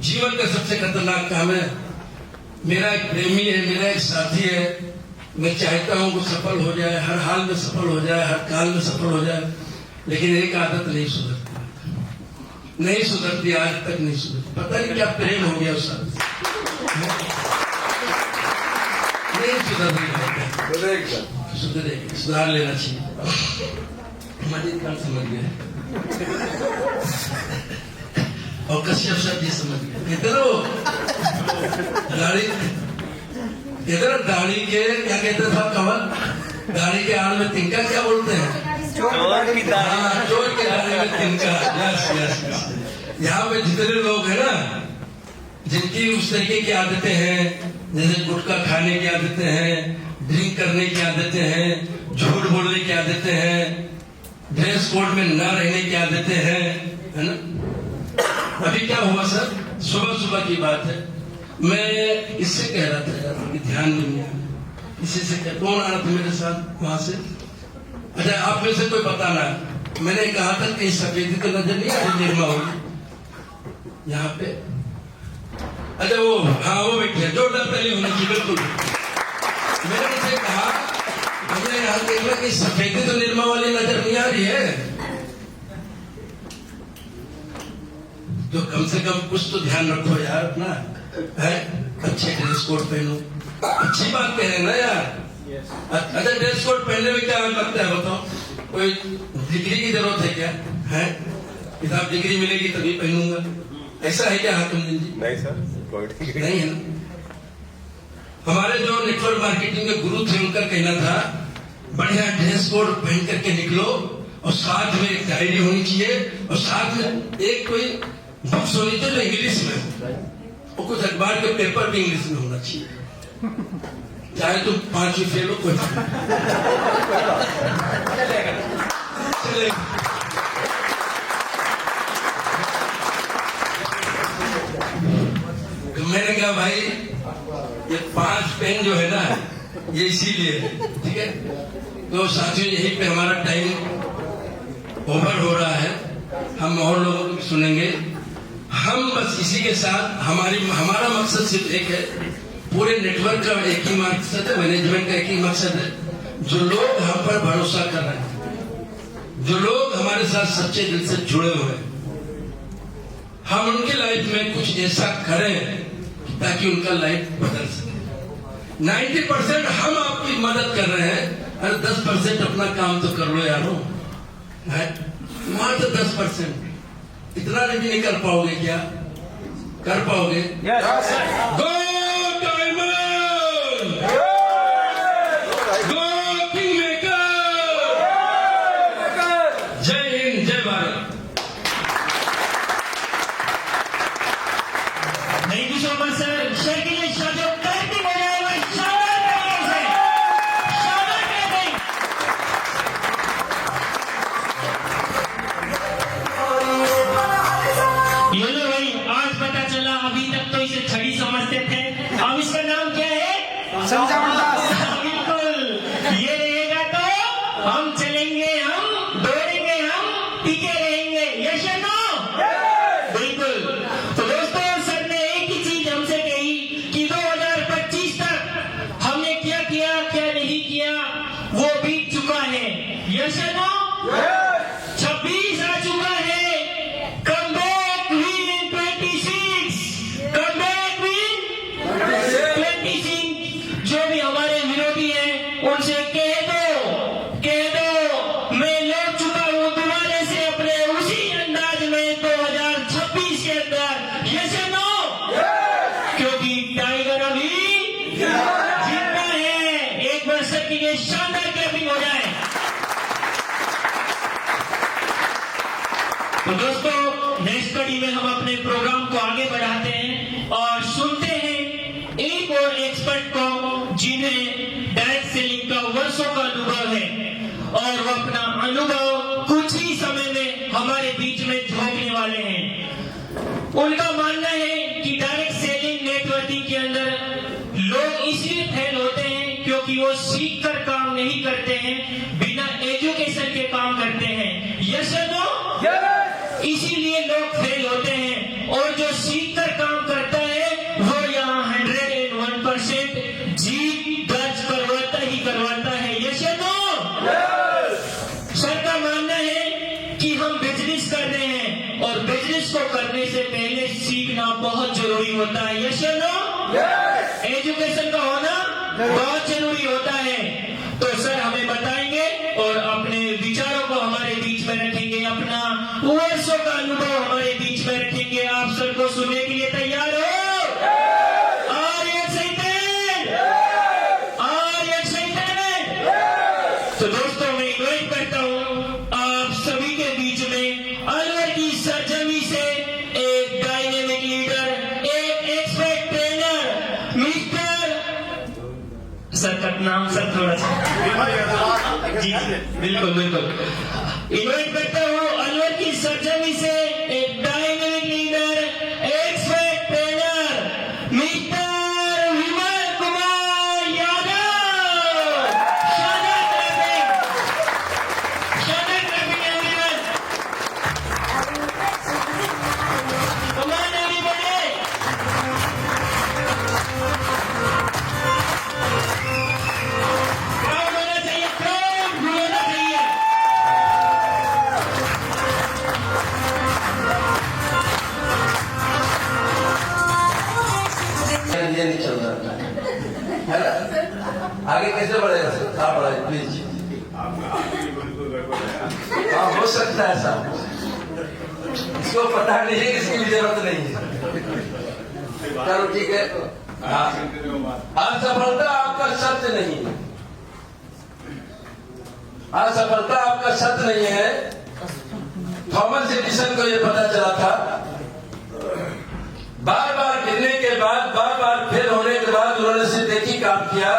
जीवन का, सबसे खतरनाक काम है। मेरा एक प्रेमी है, मेरा एक साथी है, मैं चाहता हूं वो सफल हो जाए, हर हाल में सफल हो जाए, हर काल में सफल हो जाए, लेकिन एक आदत नहीं सुधरती, नहीं सुधरती, आज तक नहीं सुधरती। पता नहीं क्या प्रेम हो गया उस आदत, नहीं सुधर रही, सुधरेगी, सुधार लेना चाहिए। मजीद खान समझ गए और कश्यप सर जी समझ गए। इधर दाढ़ी के क्या कहते था कमल, दाढ़ी के आड़ में तिनका क्या बोलते हैं, चोर की दाढ़ी में तिनका। Yes yes yes. यहाँ पे जितने लोग हैं ना, जिनकी उस तरीके की आदतें हैं, जैसे गुटखा खाने की आदतें हैं, ड्रिंक करने की आदतें हैं, झूठ बोलने की आदतें हैं, ड्रेस कोड में न रहने की आदतें हैं, है ना। अभी क्या हुआ सर, सुबह सुबह की बात है, मैं इससे कह रहा था यार कि ध्यान नहीं है, इसी से कौन आ रहा था मेरे साथ वहां से, अच्छा आप में से कोई बताना, मैंने कहा था कि सफेदी तो नजर नहीं आ रही निर्मा होगी यहाँ पे, अच्छा वो हाँ वो बैठे जोरदार ताली होनी चाहिए बिल्कुल। मैंने उनसे कहा मुझे यहाँ देखना कि सफेदी तो निर्मा वाली नजर नहीं आ रही है, तो कम से कम कुछ तो ध्यान रखो यार अपना, है अच्छे ड्रेस कोड पहनो, अच्छी बात कह रहे हैं ना यार। अच्छा ड्रेस कोड पहनने में क्या लगता है बताओ, कोई डिग्री की जरूरत है क्या, है किताब डिग्री मिलेगी तभी पहनूंगा, ऐसा है क्या हाकिमुद्दीन जी? नहीं सर, कोई डिग्री नहीं है ना। हमारे जो नेटवर्क मार्केटिंग के गुरु थे उनका कहना था बढ़िया ड्रेस कोड पहन करके निकलो और साथ में एक डायरी होनी चाहिए और साथ में एक कोई बुक्स होनी चाहिए जो इंग्लिश में हो, और कुछ अखबार के पेपर भी इंग्लिश में होना चाहिए, चाहे तुम 5वीं फेल हो कोई चलेगा। मैंने कहा भाई ये 5 पेन जो है ना ये इसीलिए है, ठीक है। तो साथियों यहीं पे हमारा टाइम ओवर हो रहा है, हम और लोगों को भी सुनेंगे। हम बस इसी के साथ हमारा मकसद सिर्फ एक है, पूरे नेटवर्क का एक ही मकसद है, मैनेजमेंट का एक ही मकसद है, जो लोग हम पर भरोसा कर रहे हैं, जो लोग हमारे साथ सच्चे दिल से जुड़े हुए हैं, हम उनकी लाइफ में कुछ ऐसा करें ताकि उनका लाइफ बदल सके। 90% हम आपकी मदद कर रहे हैं, अरे 10% अपना काम तो कर लो यारो, है मात्र 10%, इतना नहीं कर पाओगे क्या, कर पाओगे? गो डायमंड, गो किंग मेकर, जय हिंद जय Bharat. Thank you so much sir, शेर के लिए शब्द करती बजाए हुए शानदार तरीके से, शानदार करते। ये लो भाई, आज पता चला, अभी तक तो इसे छड़ी समझते थे, अब इसका नाम क्या है? समझावन दास। बिल्कुल, ये रहेगा तो हम चलेंगे, हम दौड़ेंगे, हम टिके रहेंगे, यस या नो? बिल्कुल। तो दोस्तों सर ने एक ही चीज हमसे कही कि 2025 तक हमने क्या किया क्या नहीं किया वो बीत चुका है, यस या नो? 26 आ चुका है, come back win in 26, come back win 26। जो भी हमारे विरोधी हैं उनसे कह दो मैं लौट चुका हूं दोबारा से अपने उसी अंदाज में 2026 के अंदर, यस या नो? क्योंकि टाइगर अभी जीतना है। एक बार सर के लिए शानदार क्लैपिंग हो जाए। तो दोस्तों नेक्स्ट कड़ी में हम अपने प्रोग्राम को आगे बढ़ाते हैं और सुनते हैं एक और एक्सपर्ट को जिन्हें डायरेक्ट सेलिंग का वर्षों का अनुभव है और वो अपना अनुभव कुछ ही समय में हमारे बीच में झोंकने वाले हैं। उनका मानना है कि डायरेक्ट सेलिंग नेटवर्किंग के अंदर लोग इसलिए फेल होते हैं क्योंकि वो सीख कर काम नहीं करते हैं, बिना एजुकेशन के काम करते हैं, यस या नो? इसीलिए लोग फेल होते हैं, और जो सीख कर काम करता है वो यहाँ 101% जीत दर्ज करवाता ही करवाता है, यस या नो? सर का मानना है कि हम बिजनेस कर रहे हैं और बिजनेस को करने से पहले सीखना बहुत जरूरी होता है, यस या नो? एजुकेशन का होना बहुत जरूरी होता है। तो सर हमें बताएंगे और अपने विचारों को हमारे बीच में रखेंगे, अपना वर्षों का अनुभव हमारे बीच में रखेंगे। आप सर को सुनने के लिए तैयार हो? Are you excited? Are you excited? तो दोस्तों मैं इन्वाइट करता हूँ आप सभी के बीच में अलवर की सरजमी से एक डायनेमिक लीडर, एक एक्सपर्ट ट्रेनर, मिस्टर सर का नाम सर थोड़ा सा जी बिल्कुल बिल्कुल इन्वाइट करता हूँ अलवर की सरजमी से एक dynamic leader expert trainer mister Vimal Kumar Yadav शानदार clapping everyone come on everybody crowd होना चाहिए क्राउड होना चाहिए ये नहीं चल रहा है ना। आगे कैसे बढ़ेगा सर? आप बढ़ाइए प्लीज। हाँ हो सकता है साहब, इसको पता नहीं है, इसकी भी जरूरत नहीं है। चलो ठीक है। हाँ, असफलता आपका सत्य नहीं है, असफलता आपका सत्य नहीं है। थॉमस एडिसन को यह पता चला था, बार बार गिरने के बाद, बार बार फेल होने के बाद उन्होंने सिर्फ एक ही काम किया,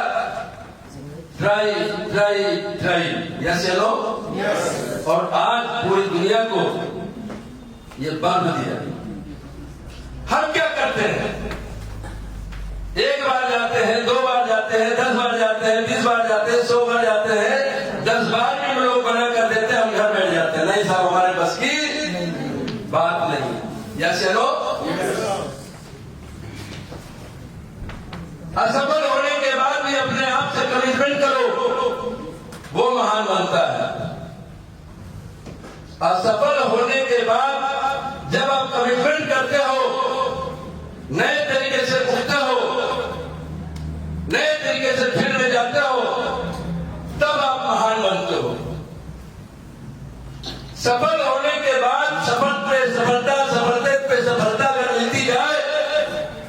ट्राई ट्राई ट्राई, यस या नो। और आज पूरी दुनिया को ये बल्ब दिया। हम क्या करते हैं? एक बार जाते हैं, 2 बार जाते हैं, 10 बार जाते हैं, 20 बार जाते हैं, 100 बार जाते हैं, 10 बार भी हम लोग मना कर देते हैं, हम घर बैठ जाते हैं। नहीं साहब, हमारे बस की बात नहीं। यस या नो। असफल होने के बाद भी अपने आप से कमिटमेंट करो, वो महान बनता है। असफल होने के बाद जब आप कमिटमेंट करते हो, नए तरीके से उठते हो, नए तरीके से फील्ड में जाते हो, तब आप महान बनते हो। सफल होने के बाद सफलता पे सफलता अगर मिलती जाए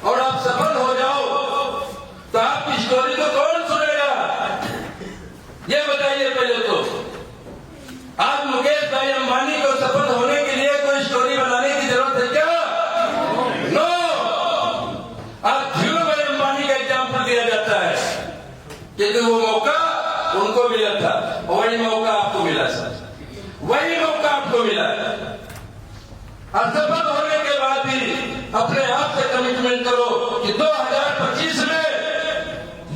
और आप सफल हो जाओ, तो आपकी स्टोरी को कौन सुनेगा? ये बताइए पहले तो। आज मुकेश भाई अंबानी को सफल होने के लिए कोई स्टोरी बनाने की जरूरत है क्या? नो। आज धीरू भाई अंबानी का एग्जाम्पल दिया जाता है, क्योंकि वो मौका उनको मिला था, वही मौका आपको मिला सर, वही मौका आपको मिला। असफल होने के बाद भी अपने आप से कमिटमेंट करो कि 2025 में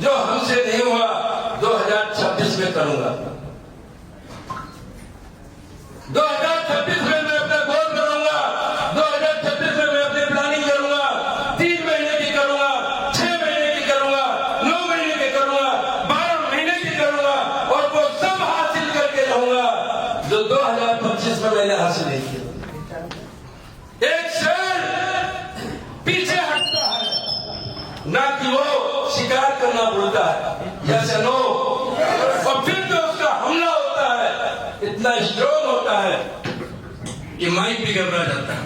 जो हमसे नहीं हुआ 2026 में करूंगा। 2026 में मैं अपना गोल करूंगा, 2026 में मैं अपनी प्लानिंग करूंगा, 3 महीने की करूंगा, 6 महीने की करूंगा, 9 महीने की करूंगा, 12 महीने की करूंगा, और वो सब हासिल करके रहूंगा जो 2025 में मैंने हासिल नहीं किया। एक शेर पीछे हटता है, ना कि वो शिकार करना भूलता है। यस या नो। और फिर जो उसका हमला होता है इतना स्ट्रॉन्ग होता है कि माइक भी घबरा जाता है।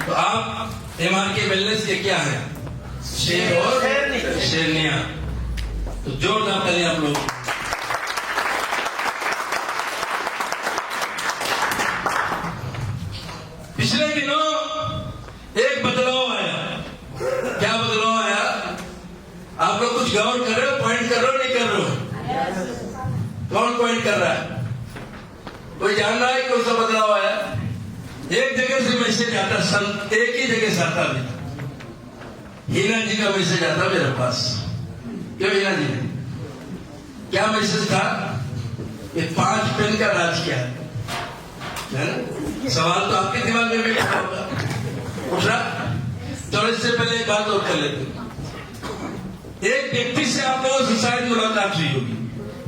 तो आप एमआरके वेलनेस के क्या है? शेर और शेरनिया। तो जोरदार तालियां आप लोग। पिछले दिनों एक बदलाव आया। क्या बदलाव आया? आप लोग कुछ गौर कर रहे हो? पॉइंट कर रहे हो नहीं कर रहे हो? कौन पॉइंट कर रहा है? कोई जान रहा है कौन सा बदलाव आया? एक जगह से मैसेज आता, एक ही जगह से आता भी। हीना जी का मैसेज आता मेरे पास। क्यों हीना जी? क्या मैसेज था? ये 5 पेन का राज क्या है ना? सवाल तो आपके दिमाग में भी बैठा होगा, उठ रहा। तो इससे पहले एक बात और कर लेते हैं। एक व्यक्ति से आप लोगों से शायद मुलाकात हुई होगी,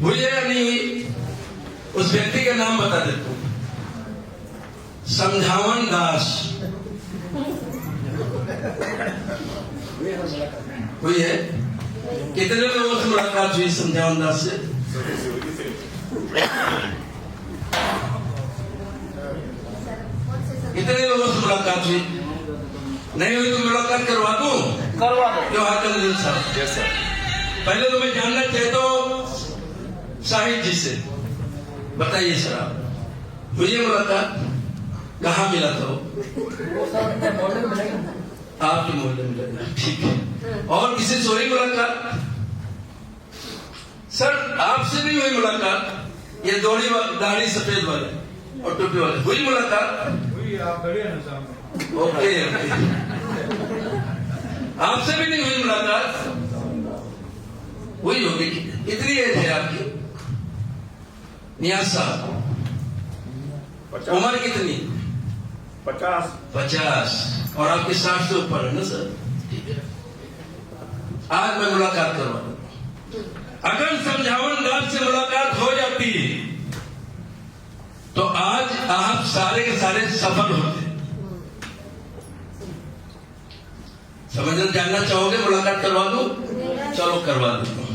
हुई है या नहीं हुई? उस व्यक्ति का नाम बता देता हूं, समझावन दास। हुई है? कितने लोगों से मुलाकात हुई समझावन दास से? कितने लोगों से मुलाकात हुई? नहीं हुई तो मुलाकात करवा दूं? करवा दो। क्यों हाकम साहब? Yes sir. पहले तो मैं जानना चाहता हूं शाहिद जी से, बताइए सर आप, हुई है मुलाकात? कहाँ मिला था वो? वो सब मॉडल मिलेगा। आपके मोहल्ले में लगा, ठीक है। और किसी से हुई मुलाकात? सर आपसे भी हुई मुलाकात? ये दाढ़ी सफेद वाले और टोपी वाले, हुई मुलाकात? हुई, आप खड़े हैं ना सामने। Okay okay. आपसे भी नहीं हुई मुलाकात? हुई होगी। कितनी एज है आपकी? नियाज साहब, उम्र कितनी? 50। और आपके 60 से ऊपर है ना सर? ठीक है। आज मैं मुलाकात करवा दूं। अगर समझावन दास से मुलाकात हो जाती तो आज आप सारे के सारे सफल होते। समझना जानना चाहोगे? मुलाकात करवा दूं? चलो करवा दूं।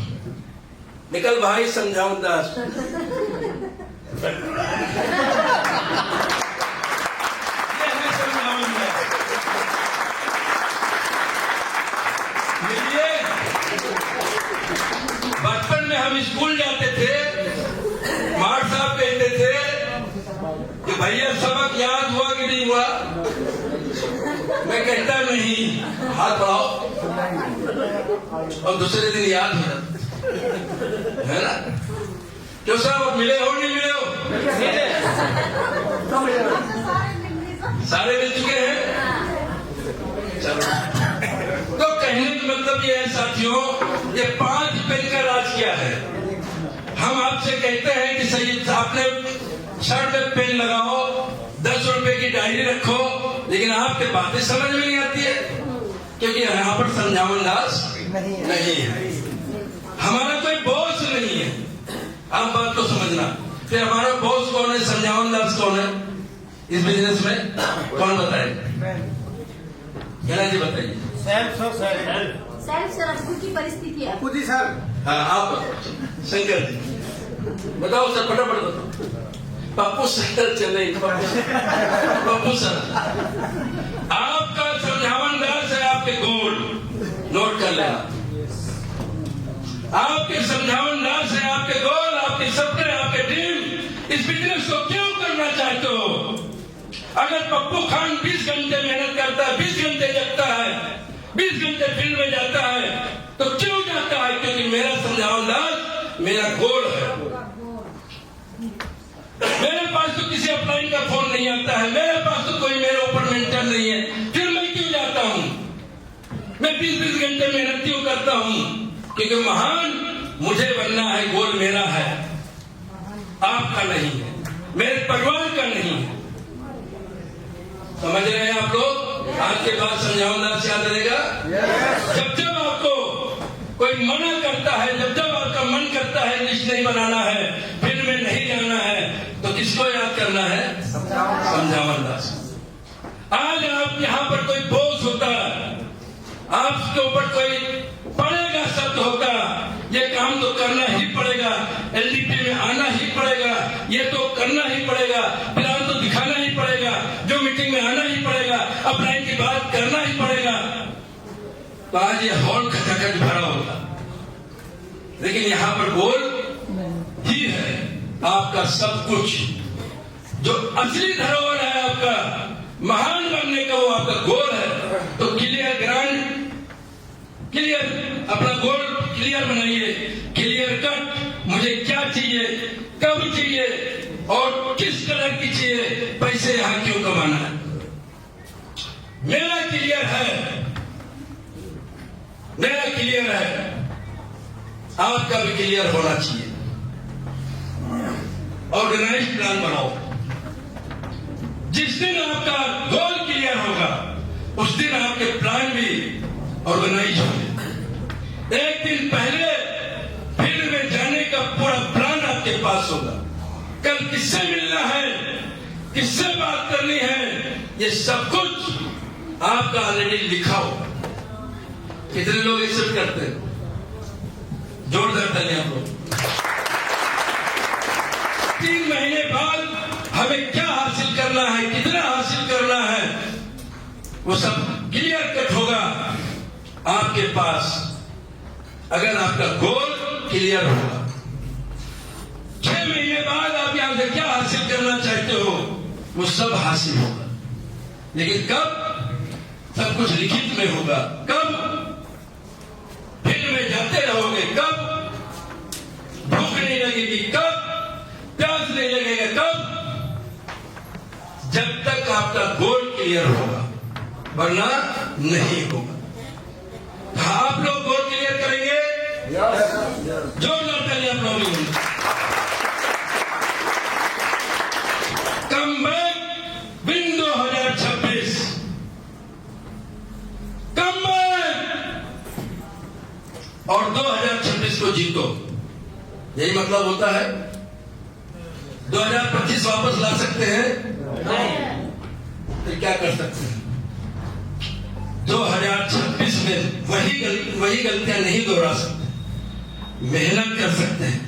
निकल भाई समझावन दास। बचपन में हम स्कूल जाते थे, मार साहब कहते थे कि भैया सबक याद हुआ कि नहीं हुआ? मैं कहता नहीं, हाथ बढ़ाओ, और दूसरे दिन याद हो जाता है ना? क्यों साहब, मिले हो नहीं मिले हो? सारे मिल चुके हैं। चलो, तो कहने का मतलब ये है साथियों, ये 5 पेन का राज क्या है? हम आपसे कहते हैं कि सही आपने शर्ट में पेन लगाओ, 10 रुपए की डायरी रखो, लेकिन आपके बातें समझ में नहीं आती है, क्योंकि यहाँ पर समझावन दास नहीं है। हमारा कोई बॉस नहीं है। आप बात को समझना। फिर हमारा बॉस कौन है? समझावन दास कौन है इस बिजनेस में? कौन बताए? गला जी बताइए। सेल्फ सर, अब की परिस्थिति है। जी सर। हाँ आप शंकर जी बताओ सर, फटाफट बताओ। पप्पू सर चले, पप्पू सर, आपका समझावन दास है आपके गोल, नोट कर लेना। आपके समझावन दास है आपके गोल, आपके सपने, आपके ड्रीम। इस बिजनेस को क्यों करना चाहते हो? अगर पप्पू खान 20 घंटे मेहनत करता है, 20 घंटे जगता है, 20 घंटे फील्ड में जाता है, तो क्यों जाता है? क्योंकि मेरा समझावन दास मेरा गोल है। मेरे पास तो किसी अपलाइन का फोन नहीं आता है, मेरे पास तो कोई मेरे ऊपर मेंटर नहीं है, फिर मैं क्यों जाता हूं? मैं 20-20 घंटे मेहनत क्यों करता हूं? क्योंकि महान मुझे बनना है, गोल मेरा है, आपका नहीं है, मेरे परिवार का नहीं है। समझ रहे हैं आप लोग? आज के बाद समझावन दास याद रहेगा। जब जब आपको कोई मना करता है, जब जब आपका मन करता है लिस्ट नहीं बनाना है, फिल्म में नहीं जाना है, तो किसको याद करना है? समझावन दास। आज आप यहाँ पर कोई बॉस होता, आपके ऊपर कोई पड़ेगा शब्द होता, ये काम तो करना ही पड़ेगा, एलडीपी में आना ही पड़ेगा, ये तो करना ही पड़ेगा, प्लान तो दिखाना ही पड़ेगा, जो मीटिंग में आना ही पड़ेगा, अपलाइन की बात करना ही पड़ेगा, तो आज ये हॉल खचाखच भरा होता। लेकिन यहाँ पर गोल ही है आपका सब कुछ, जो असली धरोहर है आपका, महान बनने का वो आपका गोल है। तो क्लियर ग्रांड, क्लियर अपना गोल क्लियर बनाइए, क्लियर कट, मुझे क्या चाहिए, कब चाहिए और किस कलर की चाहिए, पैसे यहाँ क्यों कमाना है, मेरा क्लियर है, मेरा क्लियर है, आपका भी क्लियर होना चाहिए। ऑर्गेनाइज प्लान बनाओ। जिस दिन आपका गोल क्लियर होगा, उस दिन आपके प्लान भी ऑर्गेनाइज होंगे। एक दिन पहले फील्ड में जाने का पूरा प्लान आपके पास होगा। कल किससे मिलना है, किससे बात करनी है, ये सब कुछ आपका ऑलरेडी लिखा होगा। कितने लोग एक्सेप्ट करते हैं? जोरदार तालियां आप लोग। 3 महीने बाद हमें क्या हासिल करना है, कितना हासिल करना है, वो सब क्लियर कट होगा आपके पास, अगर आपका गोल क्लियर होगा। 6 महीने बाद आप यहां से क्या हासिल करना चाहते हो, वो सब हासिल होगा। लेकिन कब? सब कुछ लिखित में होगा। कब? फील्ड में जाते रहोगे। कब? भूख नहीं लगेगी। कब? प्यास नहीं लगेगा। कब? जब तक आपका गोल क्लियर होगा, वरना नहीं होगा। आप लोग गोल क्लियर करेंगे? जोरदार ताली आप लोग होंगे। Come back win 2026। Come back और 2026 को जीतो। यही मतलब होता है। 2025 वापस ला सकते हैं? फिर क्या कर सकते हैं? 2026 में वही गलतियां नहीं दोहरा सकते। मेहनत कर सकते हैं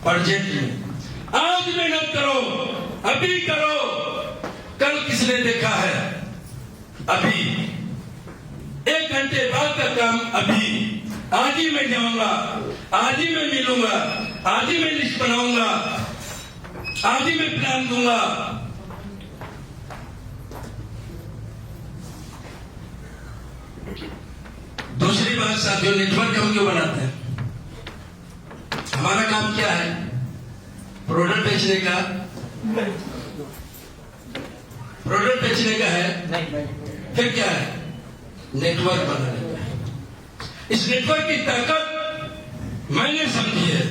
प्रोजेक्ट में। आज मेहनत करो, अभी करो। कल किसने देखा है? अभी 1 घंटे बाद का काम अभी। आज ही मैं जाऊंगा, आज ही मैं मिलूंगा, आज ही मैं लिस्ट बनाऊंगा, आज ही मैं प्लान दूंगा। दूसरी बात साथियों, नेटवर्क हम क्यों बनाते हैं? हमारा काम क्या है? प्रोडक्ट बेचने का? प्रोडक्ट बेचने का है? फिर क्या है? नेटवर्क बनाने का है। इस नेटवर्क की ताकत मैंने समझी है।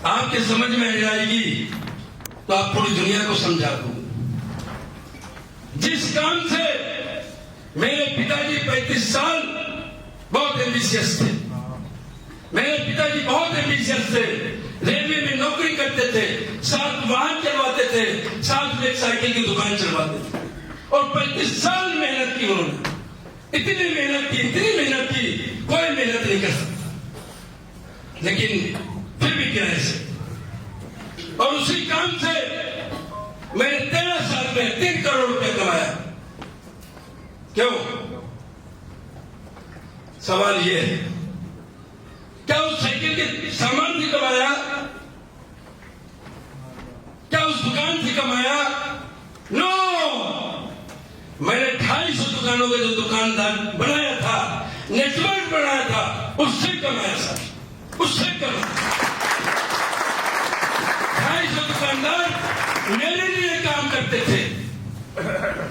आपके समझ में आ जाएगी तो आप पूरी दुनिया को समझा दोगे। जिस काम से मेरे पिताजी 35 साल बहुत एम्बिशियस थे। मेरे पिताजी बहुत एम्बिशियस थे। रेलवे में नौकरी करते थे, साथ वाहन चलवाते थे, साथ में एक साइकिल की दुकान चलवाते थे और 35 साल मेहनत की उन्होंने। इतनी मेहनत की, कोई मेहनत नहीं कर सकता। लेकिन फिर भी क्या है? और उसी काम से मैंने 13 साल में 3 करोड़ रुपए कमाया। क्यों? सवाल ये है, क्या उस साइकिल के सामान से कमाया? क्या उस दुकान से कमाया? नो, मैंने 250 दुकानों के जो दुकानदार बनाया था, नेटवर्क बनाया था, उससे कमाया सर, उससे कमाया। 250 दुकानदार मेरे लिए काम करते थे,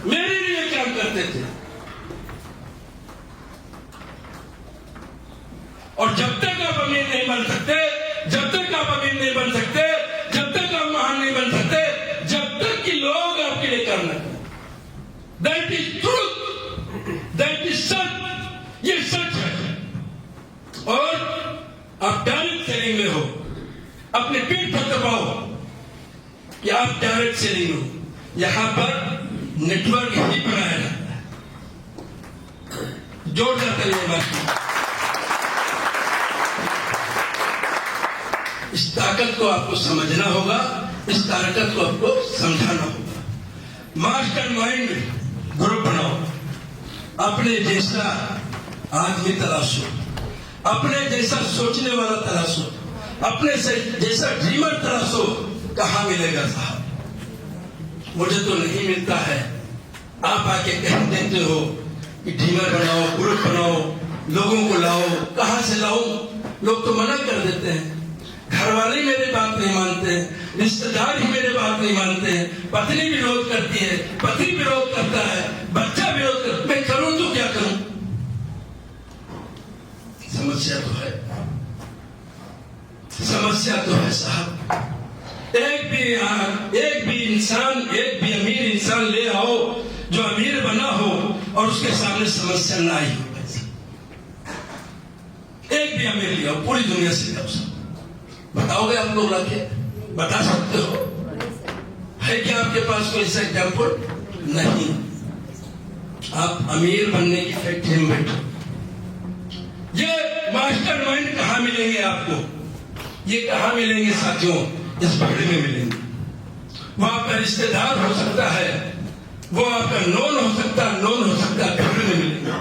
मेरे लिए काम करते थे। और जब तक आप अमीर नहीं बन सकते, जब तक आप अमीर नहीं बन सकते, जब तक आप महान नहीं बन सकते, जब तक कि लोग आपके लिए करना। That is truth, that is such. ये सच है। और आप डायरेक्ट सेलिंग में हो, अपने पीठ पर दबाओ कि आप डायरेक्ट सेलिंग हो। यहां पर नेटवर्क ही बनाया जाता है। जोरदार करिए बात। इस ताकत को आपको समझना होगा, इस ताकत को आपको समझाना होगा। मास्टर माइंड ग्रुप बनाओ, अपने जैसा आदमी तलाशो, अपने जैसा सोचने वाला तलाशो, अपने से जैसा ड्रीमर तलाशो। कहां मिलेगा साहब? मुझे तो नहीं मिलता है। आप आके कह देते हो कि ड्रीमर बनाओ, ग्रुप बनाओ, लोगों को लाओ। कहां से लाओ? लोग तो मना कर देते हैं। घर वाले मेरे बात नहीं मानते, रिश्तेदार ही मेरे बात नहीं मानते, पत्नी विरोध करती है, पति विरोध करता है, बच्चा विरोध करता है। मैं करूं तो क्या करूं? समस्या तो है, समस्या तो है साहब। एक भी इंसान, एक भी अमीर इंसान ले आओ जो अमीर बना हो और उसके सामने समस्या ना आई हो। एक भी अमीर ले आओ, पूरी दुनिया से ले आओ। बताओगे आप लोग लाके? बता सकते हो? है क्या आपके पास कोई ऐसा एग्जाम्पल? नहीं। आप अमीर बनने की फैक्ट्री में बैठो। ये मास्टरमाइंड कहां मिलेंगे आपको? ये कहां मिलेंगे साथियों? इस पगड़ी में मिलेंगे। वो आपका रिश्तेदार हो सकता है, वो आपका नॉन हो सकता है, पगड़ी में मिलेंगे।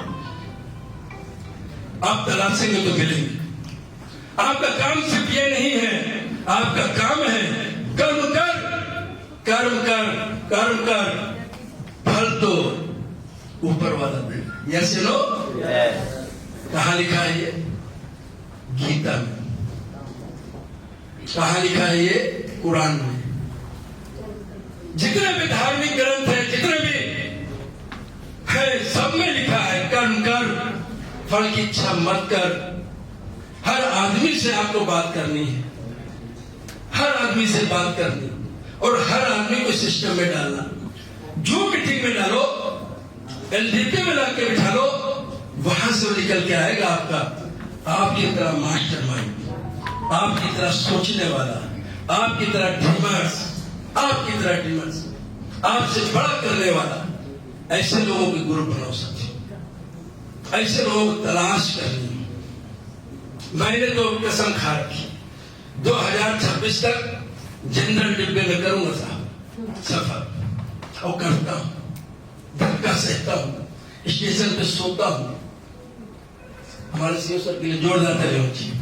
आप तलाशेंगे तो मिलेंगे। आपका काम सिर्फ ये नहीं है, आपका काम है कर्म कर, कर्म कर, कर्म कर फल तो ऊपर वाला मिले। यस नो कहाँ लिखा है ये? गीता में। कहाँ लिखा है ये? कुरान में। जितने भी धार्मिक ग्रंथ है, जितने भी है, सब में लिखा है कर्म कर, फल की इच्छा मत कर। हर आदमी से आपको बात करनी है, हर आदमी से बात करनी, और हर आदमी को सिस्टम में डालना। जो मीटिंग में डालो, एलडीपी में लाके बिठा लो, वहां से निकल के आएगा आपकी तरह मास्टर माइंड, आपकी तरह सोचने वाला, आपकी तरह ड्रीमर्स, आपसे बड़ा करने वाला। ऐसे लोगों के गुरु बनाओ साथी, ऐसे लोगों को तलाश करनी। मैंने तो कसम खा रखी 2026 तक जनरल डिब्बे में करूंगा साहब सफर, और करता हूं, धक्का सहता हूं, स्टेशन पे सोता हूं। हमारे सीओ सर के लिए जोरदार ताली होनी चाहिए।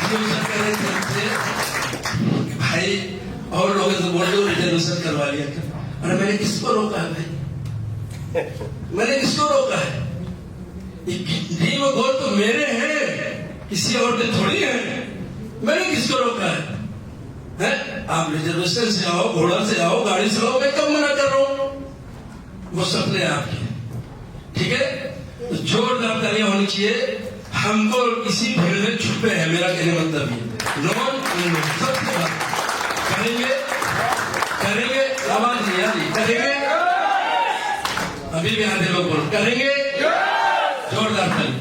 सीओ सर कह रहे थे भाई और लोगों से बोल दो रिजर्वेशन करवा लिया कर। अरे मैंने किसको रोका है भाई? मैंने किसको रोका है? ड्रीम और गोल तो मेरे हैं, किसी और के थोड़ी है। मैंने किसको रोका है? आप रिजर्वेशन से आओ, घोड़ा से आओ, गाड़ी से आओ, मैं कब मना कर रहा हूं? वो सपने आपके, ठीक है? तो जोरदार तालियां होनी चाहिए। हमको इसी भीड़ में छुपे है, मेरा कहने मतलब ये लोन सबसे बात करेंगे, आवाज नहीं आ रही, करेंगे। अभी भी आधे लोग बोल करेंगे, जोरदार ताली।